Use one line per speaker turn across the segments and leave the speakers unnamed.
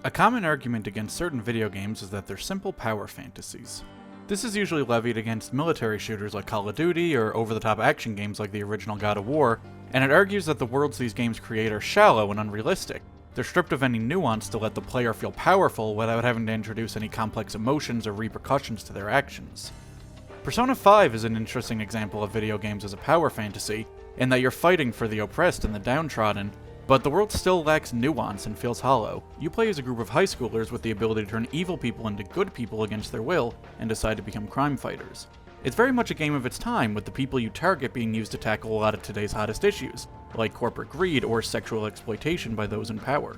A common argument against certain video games is that they're simple power fantasies. This is usually levied against military shooters like Call of Duty or over-the-top action games like the original God of War, and it argues that the worlds these games create are shallow and unrealistic. They're stripped of any nuance to let the player feel powerful without having to introduce any complex emotions or repercussions to their actions. Persona 5 is an interesting example of video games as a power fantasy, in that you're fighting for the oppressed and the downtrodden, but the world still lacks nuance and feels hollow. You play as a group of high schoolers with the ability to turn evil people into good people against their will, and decide to become crime fighters. It's very much a game of its time, with the people you target being used to tackle a lot of today's hottest issues, like corporate greed or sexual exploitation by those in power.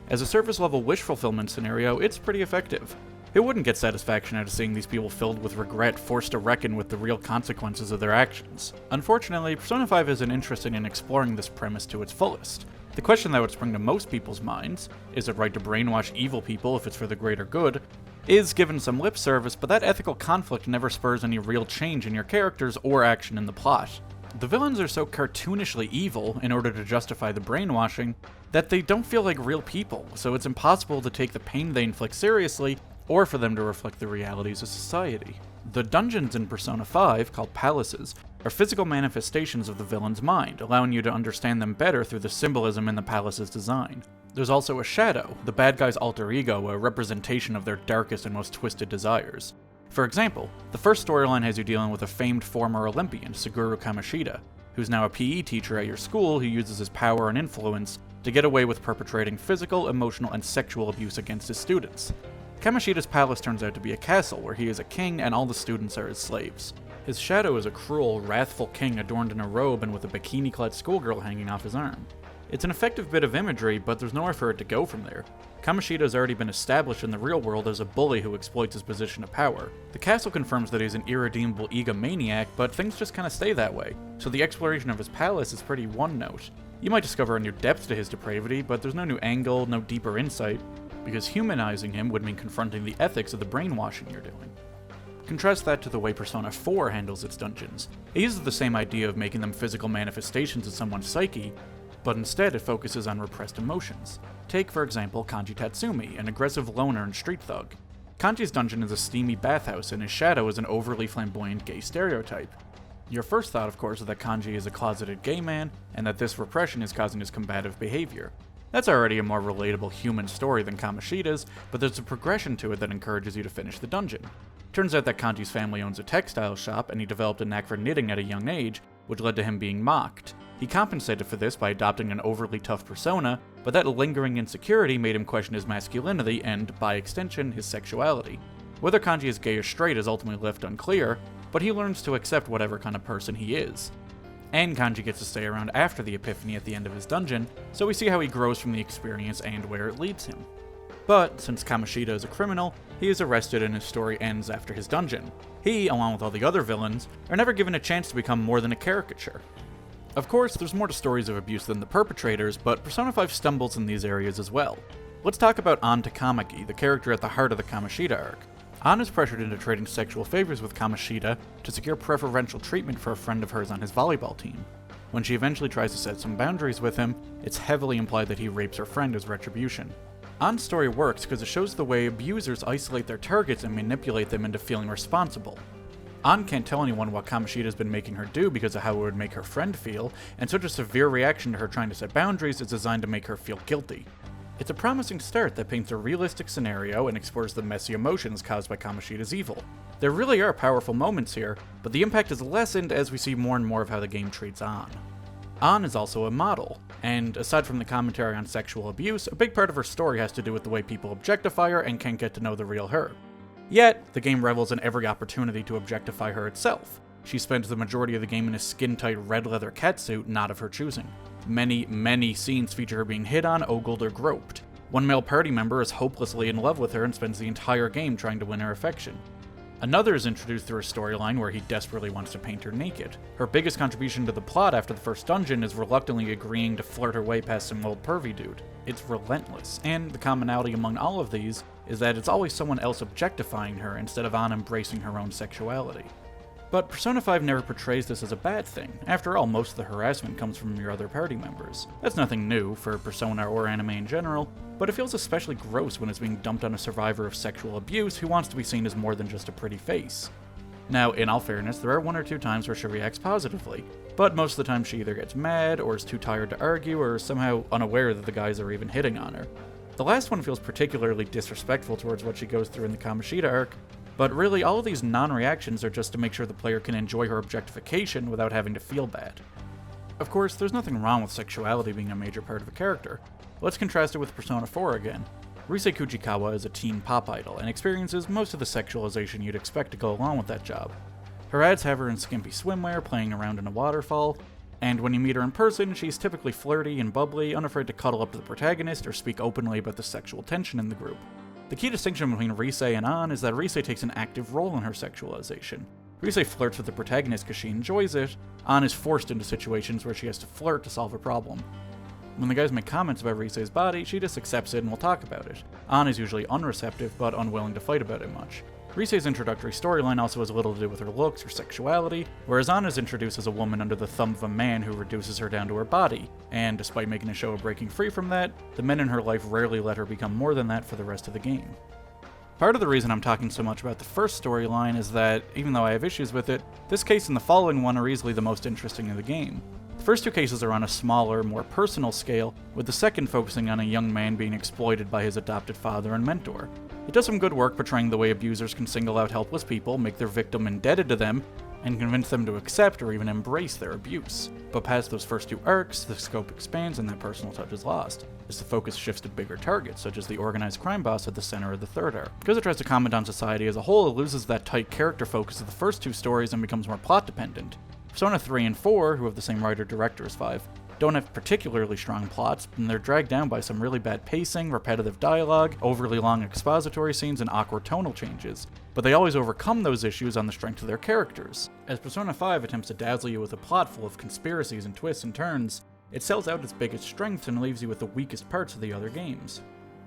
As a surface-level wish fulfillment scenario, it's pretty effective. Who wouldn't get satisfaction out of seeing these people filled with regret, forced to reckon with the real consequences of their actions? Unfortunately, Persona 5 isn't interested in exploring this premise to its fullest. The question that would spring to most people's minds, is it right to brainwash evil people if it's for the greater good, is given some lip service, but that ethical conflict never spurs any real change in your characters or action in the plot. The villains are so cartoonishly evil, in order to justify the brainwashing, that they don't feel like real people, so it's impossible to take the pain they inflict seriously, or for them to reflect the realities of society. The dungeons in Persona 5, called palaces, are physical manifestations of the villain's mind, allowing you to understand them better through the symbolism in the palace's design. There's also a shadow, the bad guy's alter ego, a representation of their darkest and most twisted desires. For example, the first storyline has you dealing with a famed former Olympian, Suguru Kamoshida, who's now a PE teacher at your school who uses his power and influence to get away with perpetrating physical, emotional, and sexual abuse against his students. Kamoshida's palace turns out to be a castle where he is a king and all the students are his slaves. His shadow is a cruel, wrathful king adorned in a robe and with a bikini-clad schoolgirl hanging off his arm. It's an effective bit of imagery, but there's nowhere for it to go from there. Kamoshida has already been established in the real world as a bully who exploits his position of power. The castle confirms that he's an irredeemable egomaniac, but things just kinda stay that way, so the exploration of his palace is pretty one-note. You might discover a new depth to his depravity, but there's no new angle, no deeper insight, because humanizing him would mean confronting the ethics of the brainwashing you're doing. Contrast that to the way Persona 4 handles its dungeons. It uses the same idea of making them physical manifestations of someone's psyche, but instead it focuses on repressed emotions. Take, for example, Kanji Tatsumi, an aggressive loner and street thug. Kanji's dungeon is a steamy bathhouse, and his shadow is an overly flamboyant gay stereotype. Your first thought, of course, is that Kanji is a closeted gay man, and that this repression is causing his combative behavior. That's already a more relatable human story than Kamoshida's, but there's a progression to it that encourages you to finish the dungeon. Turns out that Kanji's family owns a textile shop, and he developed a knack for knitting at a young age, which led to him being mocked. He compensated for this by adopting an overly tough persona, but that lingering insecurity made him question his masculinity and, by extension, his sexuality. Whether Kanji is gay or straight is ultimately left unclear, but he learns to accept whatever kind of person he is. And Kanji gets to stay around after the epiphany at the end of his dungeon, so we see how he grows from the experience and where it leads him. But, since Kamoshida is a criminal, he is arrested and his story ends after his dungeon. He, along with all the other villains, are never given a chance to become more than a caricature. Of course, there's more to stories of abuse than the perpetrators, but Persona 5 stumbles in these areas as well. Let's talk about An Takamaki, the character at the heart of the Kamoshida arc. An is pressured into trading sexual favors with Kamoshida to secure preferential treatment for a friend of hers on his volleyball team. When she eventually tries to set some boundaries with him, it's heavily implied that he rapes her friend as retribution. An's story works because it shows the way abusers isolate their targets and manipulate them into feeling responsible. An can't tell anyone what Kamoshida's been making her do because of how it would make her friend feel, and such a severe reaction to her trying to set boundaries is designed to make her feel guilty. It's a promising start that paints a realistic scenario and explores the messy emotions caused by Kamoshida's evil. There really are powerful moments here, but the impact is lessened as we see more and more of how the game treats An. An is also a model, and aside from the commentary on sexual abuse, a big part of her story has to do with the way people objectify her and can't get to know the real her. Yet, the game revels in every opportunity to objectify her itself. She spends the majority of the game in a skin-tight red leather catsuit not of her choosing. Many scenes feature her being hit on, ogled, or groped. One male party member is hopelessly in love with her and spends the entire game trying to win her affection. Another is introduced through a storyline where he desperately wants to paint her naked. Her biggest contribution to the plot after the first dungeon is reluctantly agreeing to flirt her way past some old pervy dude. It's relentless, and the commonality among all of these is that it's always someone else objectifying her instead of An embracing her own sexuality. But Persona 5 never portrays this as a bad thing. After all, most of the harassment comes from your other party members. That's nothing new for Persona or anime in general, but it feels especially gross when it's being dumped on a survivor of sexual abuse who wants to be seen as more than just a pretty face. Now, in all fairness, there are 1 or 2 times where she reacts positively, but most of the time she either gets mad, or is too tired to argue, or is somehow unaware that the guys are even hitting on her. The last one feels particularly disrespectful towards what she goes through in the Kamoshida arc, but really all of these non-reactions are just to make sure the player can enjoy her objectification without having to feel bad. Of course, there's nothing wrong with sexuality being a major part of a character. Let's contrast it with Persona 4 again. Rise Kujikawa is a teen pop idol, and experiences most of the sexualization you'd expect to go along with that job. Her ads have her in skimpy swimwear, playing around in a waterfall, and when you meet her in person, she's typically flirty and bubbly, unafraid to cuddle up to the protagonist or speak openly about the sexual tension in the group. The key distinction between Rise and An is that Rise takes an active role in her sexualization. Rise flirts with the protagonist because she enjoys it, An is forced into situations where she has to flirt to solve a problem. When the guys make comments about Rise's body, she just accepts it and will talk about it. An is usually unreceptive, but unwilling to fight about it much. Rise's introductory storyline also has little to do with her looks or sexuality, whereas An is introduced as a woman under the thumb of a man who reduces her down to her body, and despite making a show of breaking free from that, the men in her life rarely let her become more than that for the rest of the game. Part of the reason I'm talking so much about the first storyline is that, even though I have issues with it, this case and the following one are easily the most interesting in the game. The first 2 cases are on a smaller, more personal scale, with the second focusing on a young man being exploited by his adopted father and mentor. It does some good work portraying the way abusers can single out helpless people, make their victim indebted to them, and convince them to accept or even embrace their abuse. But past those first 2 arcs, the scope expands and that personal touch is lost, as the focus shifts to bigger targets, such as the organized crime boss at the center of the third arc. Because it tries to comment on society as a whole, it loses that tight character focus of the first 2 stories and becomes more plot-dependent. Persona 3 and 4, who have the same writer-director as 5, don't have particularly strong plots, and they're dragged down by some really bad pacing, repetitive dialogue, overly long expository scenes, and awkward tonal changes, but they always overcome those issues on the strength of their characters. As Persona 5 attempts to dazzle you with a plot full of conspiracies and twists and turns, it sells out its biggest strengths and leaves you with the weakest parts of the other games.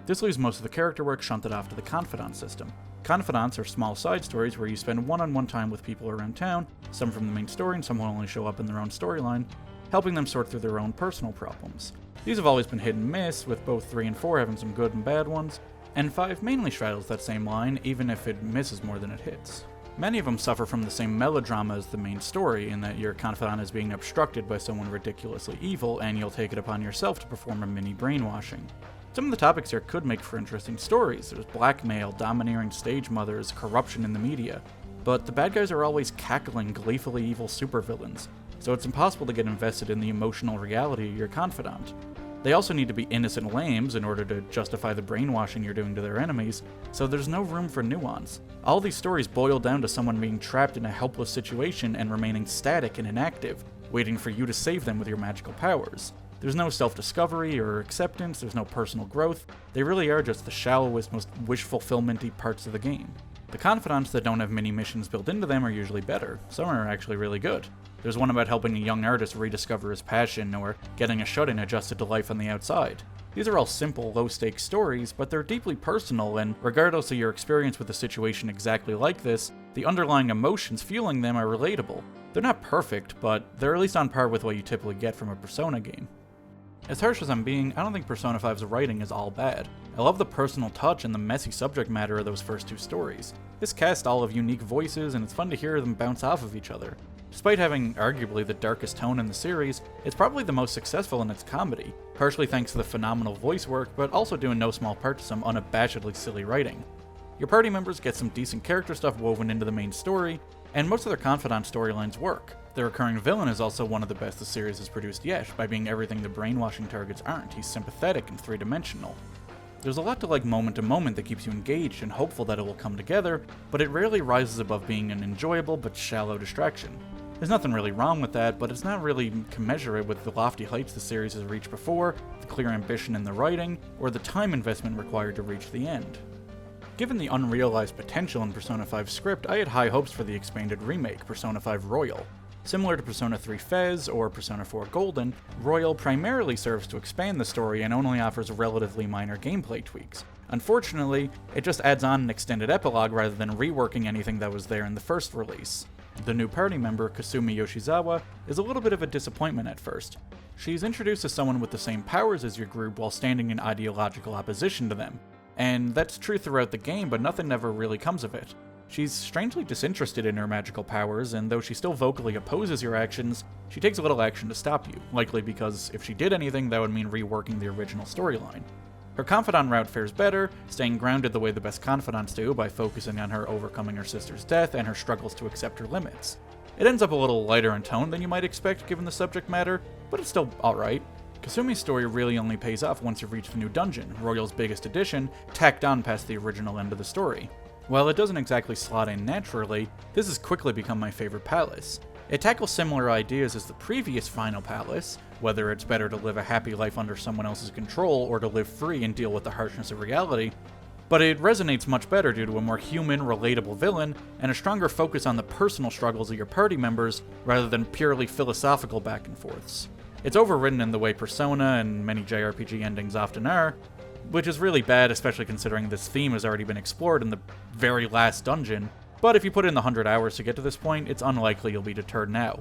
This leaves most of the character work shunted off to the confidant system. Confidants are small side stories where you spend one-on-one time with people around town, some from the main story and some will only show up in their own storyline, helping them sort through their own personal problems. These have always been hit and miss, with both 3 and 4 having some good and bad ones, and 5 mainly straddles that same line, even if it misses more than it hits. Many of them suffer from the same melodrama as the main story, in that your confidant is being obstructed by someone ridiculously evil, and you'll take it upon yourself to perform a mini brainwashing. Some of the topics here could make for interesting stories. There's blackmail, domineering stage mothers, corruption in the media, but the bad guys are always cackling, gleefully evil supervillains, so it's impossible to get invested in the emotional reality of your confidant. They also need to be innocent lambs in order to justify the brainwashing you're doing to their enemies, so there's no room for nuance. All these stories boil down to someone being trapped in a helpless situation and remaining static and inactive, waiting for you to save them with your magical powers. There's no self-discovery or acceptance, there's no personal growth, they really are just the shallowest, most wish-fulfillment-y parts of the game. The confidants that don't have mini missions built into them are usually better. Some are actually really good. There's one about helping a young artist rediscover his passion, or getting a shut-in adjusted to life on the outside. These are all simple, low-stakes stories, but they're deeply personal, and regardless of your experience with a situation exactly like this, the underlying emotions fueling them are relatable. They're not perfect, but they're at least on par with what you typically get from a Persona game. As harsh as I'm being, I don't think Persona 5's writing is all bad. I love the personal touch and the messy subject matter of those first 2 stories. This cast all have unique voices, and it's fun to hear them bounce off of each other. Despite having arguably the darkest tone in the series, it's probably the most successful in its comedy, partially thanks to the phenomenal voice work, but also due in no small part to some unabashedly silly writing. Your party members get some decent character stuff woven into the main story, and most of their confidant storylines work. The recurring villain is also one of the best the series has produced yet, by being everything the brainwashing targets aren't. He's sympathetic and 3-dimensional. There's a lot to like moment to moment that keeps you engaged and hopeful that it will come together, but it rarely rises above being an enjoyable but shallow distraction. There's nothing really wrong with that, but it's not really commensurate with the lofty heights the series has reached before, the clear ambition in the writing, or the time investment required to reach the end. Given the unrealized potential in Persona 5's script, I had high hopes for the expanded remake, Persona 5 Royal. Similar to Persona 3 Fez or Persona 4 Golden, Royal primarily serves to expand the story and only offers relatively minor gameplay tweaks. Unfortunately, it just adds on an extended epilogue rather than reworking anything that was there in the first release. The new party member, Kasumi Yoshizawa, is a little bit of a disappointment at first. She's introduced as someone with the same powers as your group while standing in ideological opposition to them. And that's true throughout the game, but nothing ever really comes of it. She's strangely disinterested in her magical powers, and though she still vocally opposes your actions, she takes a little action to stop you, likely because if she did anything, that would mean reworking the original storyline. Her confidant route fares better, staying grounded the way the best confidants do by focusing on her overcoming her sister's death and her struggles to accept her limits. It ends up a little lighter in tone than you might expect given the subject matter, but it's still alright. Kasumi's story really only pays off once you reach the new dungeon, Royal's biggest addition, tacked on past the original end of the story. While it doesn't exactly slot in naturally, this has quickly become my favorite palace. It tackles similar ideas as the previous Final Palace, whether it's better to live a happy life under someone else's control or to live free and deal with the harshness of reality, but it resonates much better due to a more human, relatable villain and a stronger focus on the personal struggles of your party members rather than purely philosophical back and forths. It's overwritten in the way Persona and many JRPG endings often are, which is really bad, especially considering this theme has already been explored in the very last dungeon, but if you put in the 100 hours to get to this point, it's unlikely you'll be deterred now.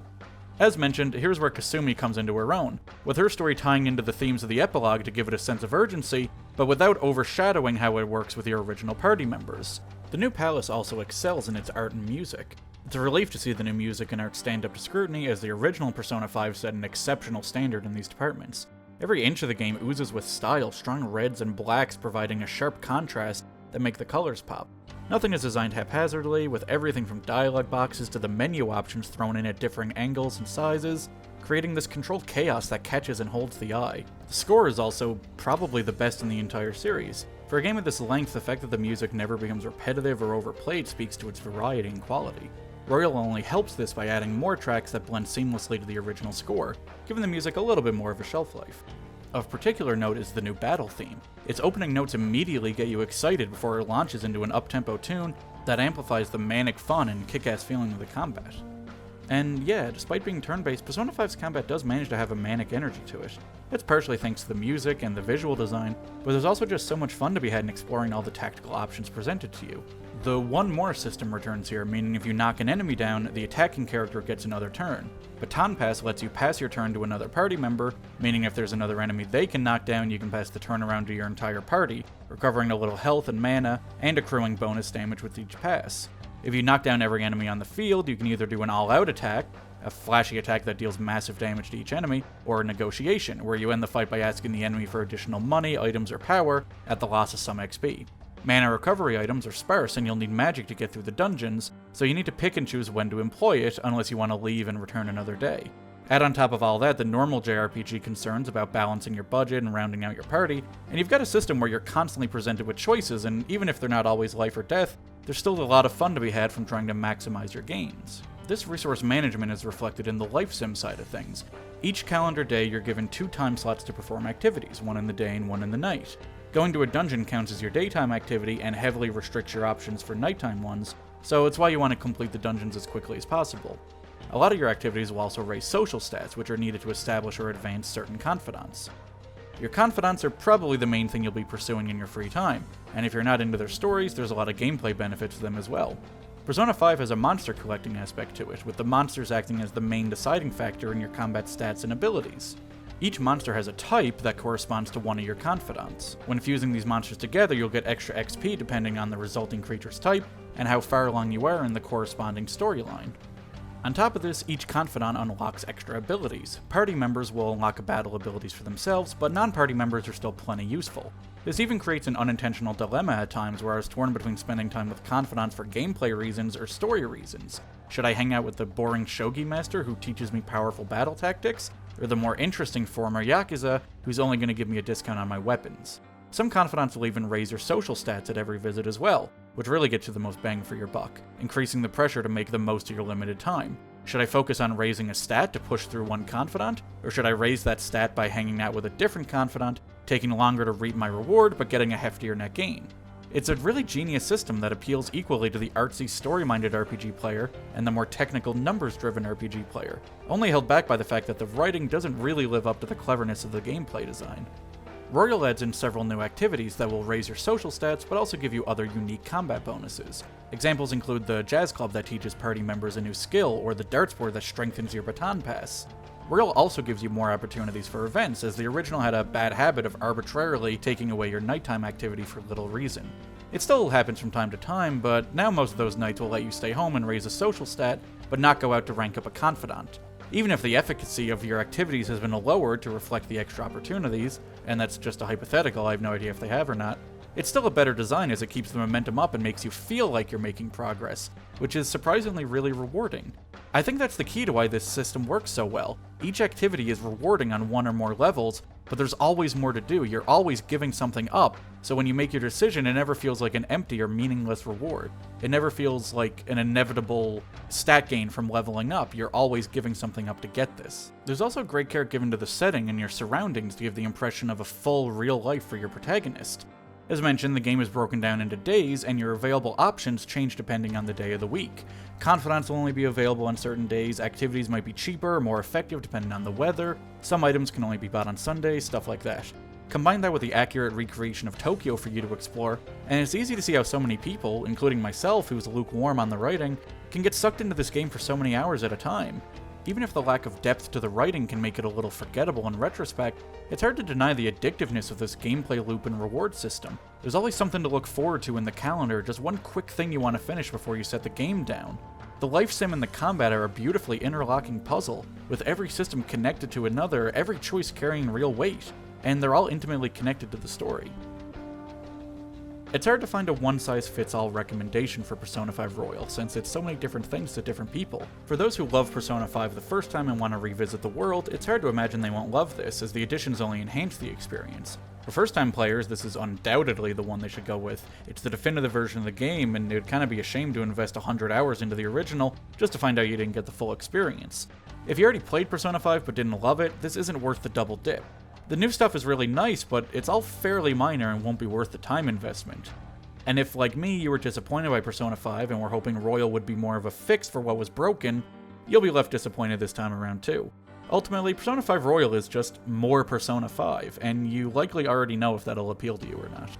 As mentioned, here's where Kasumi comes into her own, with her story tying into the themes of the epilogue to give it a sense of urgency, but without overshadowing how it works with your original party members. The new palace also excels in its art and music. It's a relief to see the new music and art stand up to scrutiny, as the original Persona 5 set an exceptional standard in these departments. Every inch of the game oozes with style, strong reds and blacks providing a sharp contrast that make the colors pop. Nothing is designed haphazardly, with everything from dialogue boxes to the menu options thrown in at differing angles and sizes, creating this controlled chaos that catches and holds the eye. The score is also probably the best in the entire series. For a game of this length, the fact that the music never becomes repetitive or overplayed speaks to its variety and quality. Royal only helps this by adding more tracks that blend seamlessly to the original score, giving the music a little bit more of a shelf life. Of particular note is the new battle theme. Its opening notes immediately get you excited before it launches into an up-tempo tune that amplifies the manic fun and kick-ass feeling of the combat. And yeah, despite being turn-based, Persona 5's combat does manage to have a manic energy to it. It's partially thanks to the music and the visual design, but there's also just so much fun to be had in exploring all the tactical options presented to you. The one more system returns here, meaning if you knock an enemy down, the attacking character gets another turn. Baton Pass lets you pass your turn to another party member, meaning if there's another enemy they can knock down, you can pass the turn around to your entire party, recovering a little health and mana, and accruing bonus damage with each pass. If you knock down every enemy on the field, you can either do an all-out attack, a flashy attack that deals massive damage to each enemy, or a negotiation, where you end the fight by asking the enemy for additional money, items, or power at the loss of some XP. Mana recovery items are sparse and you'll need magic to get through the dungeons, so you need to pick and choose when to employ it unless you want to leave and return another day. Add on top of all that the normal JRPG concerns about balancing your budget and rounding out your party, and you've got a system where you're constantly presented with choices, and even if they're not always life or death, there's still a lot of fun to be had from trying to maximize your gains. This resource management is reflected in the life sim side of things. Each calendar day you're given 2 time slots to perform activities, one in the day and one in the night. Going to a dungeon counts as your daytime activity and heavily restricts your options for nighttime ones, so it's why you want to complete the dungeons as quickly as possible. A lot of your activities will also raise social stats, which are needed to establish or advance certain confidants. Your confidants are probably the main thing you'll be pursuing in your free time, and if you're not into their stories, there's a lot of gameplay benefits to them as well. Persona 5 has a monster collecting aspect to it, with the monsters acting as the main deciding factor in your combat stats and abilities. Each monster has a type that corresponds to one of your confidants. When fusing these monsters together, you'll get extra XP depending on the resulting creature's type, and how far along you are in the corresponding storyline. On top of this, each confidant unlocks extra abilities. Party members will unlock battle abilities for themselves, but non-party members are still plenty useful. This even creates an unintentional dilemma at times where I was torn between spending time with confidants for gameplay reasons or story reasons. Should I hang out with the boring shogi master who teaches me powerful battle tactics, or the more interesting former yakuza who's only going to give me a discount on my weapons? Some confidants will even raise your social stats at every visit as well, which really gets you the most bang for your buck, increasing the pressure to make the most of your limited time. Should I focus on raising a stat to push through one confidant, or should I raise that stat by hanging out with a different confidant, taking longer to reap my reward but getting a heftier net gain? It's a really genius system that appeals equally to the artsy story-minded RPG player and the more technical numbers-driven RPG player, only held back by the fact that the writing doesn't really live up to the cleverness of the gameplay design. Royal adds in several new activities that will raise your social stats, but also give you other unique combat bonuses. Examples include the jazz club that teaches party members a new skill, or the darts board that strengthens your baton pass. Royal also gives you more opportunities for events, as the original had a bad habit of arbitrarily taking away your nighttime activity for little reason. It still happens from time to time, but now most of those nights will let you stay home and raise a social stat, but not go out to rank up a confidant. Even if the efficacy of your activities has been lowered to reflect the extra opportunities, and that's just a hypothetical, I have no idea if they have or not, it's still a better design as it keeps the momentum up and makes you feel like you're making progress, which is surprisingly really rewarding. I think that's the key to why this system works so well. Each activity is rewarding on one or more levels, but there's always more to do. You're always giving something up, so when you make your decision, it never feels like an empty or meaningless reward. It never feels like an inevitable stat gain from leveling up. You're always giving something up to get this. There's also great care given to the setting and your surroundings to give the impression of a full, real life for your protagonist. As mentioned, the game is broken down into days, and your available options change depending on the day of the week. Confidants will only be available on certain days, activities might be cheaper or more effective depending on the weather, some items can only be bought on Sundays, stuff like that. Combine that with the accurate recreation of Tokyo for you to explore, and it's easy to see how so many people, including myself who's lukewarm on the writing, can get sucked into this game for so many hours at a time. Even if the lack of depth to the writing can make it a little forgettable in retrospect, it's hard to deny the addictiveness of this gameplay loop and reward system. There's always something to look forward to in the calendar, just one quick thing you want to finish before you set the game down. The life sim and the combat are a beautifully interlocking puzzle, with every system connected to another, every choice carrying real weight, and they're all intimately connected to the story. It's hard to find a one-size-fits-all recommendation for Persona 5 Royal, since it's so many different things to different people. For those who love Persona 5 the first time and want to revisit the world, it's hard to imagine they won't love this, as the additions only enhance the experience. For first-time players, this is undoubtedly the one they should go with. It's the definitive version of the game, and it would kind of be a shame to invest 100 hours into the original just to find out you didn't get the full experience. If you already played Persona 5 but didn't love it, this isn't worth the double dip. The new stuff is really nice, but it's all fairly minor and won't be worth the time investment. And if, like me, you were disappointed by Persona 5 and were hoping Royal would be more of a fix for what was broken, you'll be left disappointed this time around too. Ultimately, Persona 5 Royal is just more Persona 5, and you likely already know if that'll appeal to you or not.